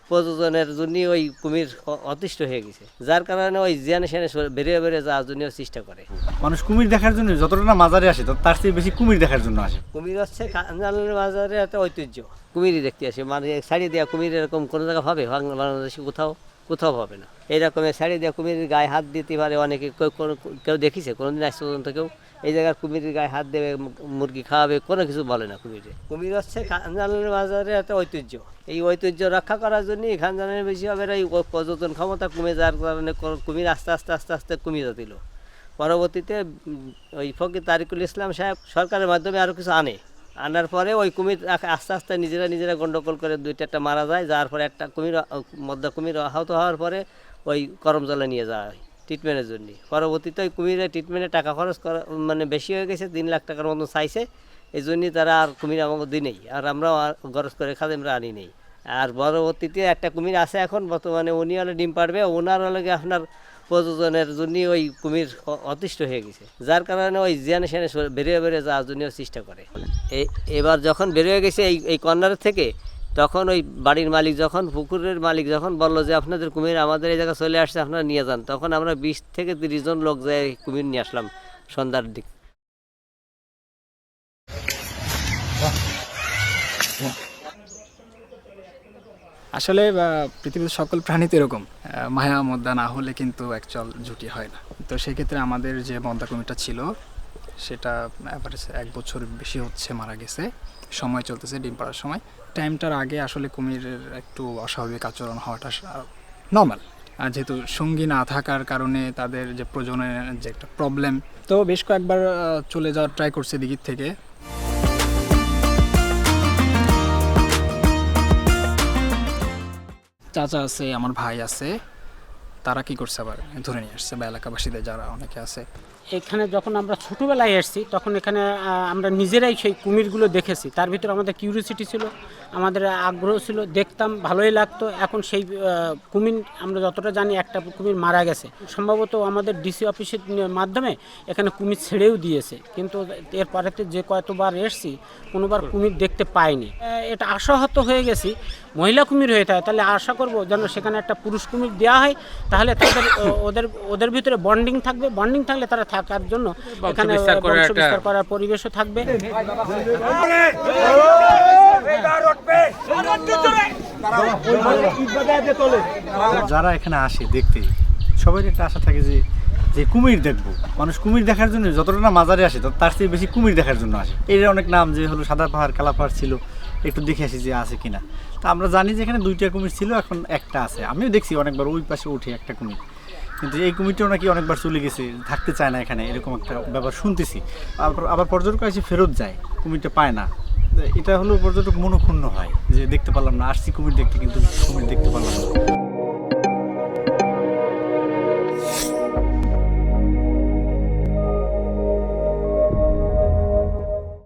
প্রযোজনের জন্য ওই কুমির অতিষ্ঠ হয়ে গেছে, যার কারণে ওই জেনারেশনে বেরিয়ে বেরিয়ে যাওয়ার জন্য চেষ্টা করে। মানুষ কুমির দেখার জন্য যতটা না মাজারে আসে তার চেয়ে বেশি কুমির দেখার জন্য আসে। কুমির হচ্ছে খানজানের বাজারে একটা ঐতিহ্য, কুমিরই দেখতে আসে। মানে শাড়ি দেওয়া কুমির এরকম কোনো জায়গা হবে বাংলাদেশে কোথাও কোথাও হবে না। এইরকমের শাড়ি দেওয়া কুমিরের গায়ে হাত দিতে পারে অনেকে, কেউ দেখিছে কোনোদিন আজ পর্যন্ত কেউ এই জায়গার কুমিরের গায়ে হাত দেবে, মুরগি খাওয়াবে, কোনো কিছু বলে না কুমিরে। কুমির হচ্ছে খানজানের বাজারে একটা ঐতিহ্য, এই ঐতিহ্য রক্ষা করার জন্যই খানজানের বেশি হবে এই পর্যটন ক্ষমতা কমে যাওয়ার কারণে কুমির আস্তে আস্তে আস্তে আস্তে কমে দিল। পরবর্তীতে ওই ফকির তারিকুল ইসলাম সাহেব সরকারের মাধ্যমে আরও কিছু আনার পরে ওই কুমির আস্তে আস্তে নিজেরা গন্ডগোল করে 2-4টা মারা যায়, যাওয়ার পরে একটা মদ্দা কুমির আহত হওয়ার পরে ওই করমজলে নিয়ে যাওয়া হয় ট্রিটমেন্টের জন্য। পরবর্তীতে ওই কুমিরের ট্রিটমেন্টে টাকা খরচ করা মানে বেশি হয়ে গেছে, 3 লাখ টাকার মতো চাইছে। এই জন্যই তারা আর কুমির আমাকে দিই আর আমরাও খরচ করে খাতে আমরা আনি নেই। আর পরবর্তীতে একটা কুমির আছে এখন বর্তমানে, উনি হলে ডিম পাড়বে, ওনার হলে আপনার প্রযোজনের জন্য ওই কুমির অতিষ্ঠ হয়ে গেছে, যার কারণে ওই জেনারেশনে বেরিয়ে বেরিয়ে যাওয়ার জন্য চেষ্টা করে। এবার যখন বেরিয়ে গেছে এই কর্নার থেকে, তখন ওই বাড়ির মালিক যখন, পুকুরের মালিক যখন বললো যে আপনাদের কুমির আমাদের এই জায়গায় চলে আসছে, আপনারা নিয়ে যান, তখন আমরা 20 থেকে 30 জন লোক যায় কুমির নিয়ে আসলাম সন্ধ্যার দিক। আসলে পৃথিবীর সকল প্রাণী তো এরকম, মায়া মদ্দা না হলে কিন্তু অ্যাকচুয়াল জুটি হয় না। তো সেক্ষেত্রে আমাদের যে মদ্দা কুমিরটা ছিল সেটা অ্যাভারেজ 1 বছর বেশি হচ্ছে মারা গেছে, সময় চলতেছে ডিম পাড়ার সময়। টাইমটার আগে আসলে কুমিরের একটু অস্বাভাবিক আচরণ হওয়াটা নর্মাল, আর যেহেতু সঙ্গী না থাকার কারণে তাদের যে প্রজননের যে একটা প্রবলেম, তো বেশ কয়েকবার চলে যাওয়ার ট্রাই করছে দিঘির থেকে। চাচা আছে, আমার ভাই আছে, তারা কি করছে আবার ধরে নিয়ে আসছে, বা এলাকাবাসীদের যারা অনেকে আছে। এখানে যখন আমরা ছোটোবেলায় এসেছি তখন এখানে আমরা নিজেরাই সেই কুমিরগুলো দেখেছি, তার ভিতরে আমাদের কিউরিওসিটি ছিল, আমাদের আগ্রহ ছিল, দেখতাম, ভালোই লাগতো। এখন সেই কুমির আমরা যতটা জানি একটা কুমির মারা গেছে, সম্ভবত আমাদের ডিসি অফিসের মাধ্যমে এখানে কুমির ছেড়েও দিয়েছে, কিন্তু এরপরেতে যে কতবার এসেছি কোনোবার কুমির দেখতে পাইনি। এটা আশাহত হয়ে গেছি, মহিলা কুমির হয়ে থাকে তাহলে আশা করব যেন সেখানে একটা পুরুষ কুমির দেওয়া হয়, তাহলে তাদের ওদের ভিতরে বন্ডিং থাকবে, বন্ডিং থাকলে তারা থাকার জন্য এখানে বংশ বিস্তার করার পরিবেশও থাকবে। যারা এখানে আসে দেখতে, সবাই একটা আশা থাকে যে কুমির দেখবো। মানুষ কুমির দেখার জন্য যতটা না মাজারে আসে তার চেয়ে বেশি কুমির দেখার জন্য আসে। এর অনেক নাম, যে হলো সাদা পাহাড়, কালা পাহাড় ছিল, একটু দেখে আসি যে আছে কিনা। তা আমরা জানি যে এখানে 2টা কুমির ছিল, এখন একটা আছে। আমিও দেখছি অনেকবার ওই পাশে উঠে একটা কুমির, কিন্তু এই কুমিরটাও নাকি অনেকবার চলে গেছে, থাকতে চায় না এখানে, এরকম একটা ব্যাপার শুনতেছি। আবার পর্যটক এসে ফেরত যায়, কুমিরটা পায় না। এটা হলো পর্যটক মনক্ষুণ্ণ হয় যে দেখতে পারলাম না, আসছি কুমির দেখতে কিন্তু কুমির দেখতে পারলাম না।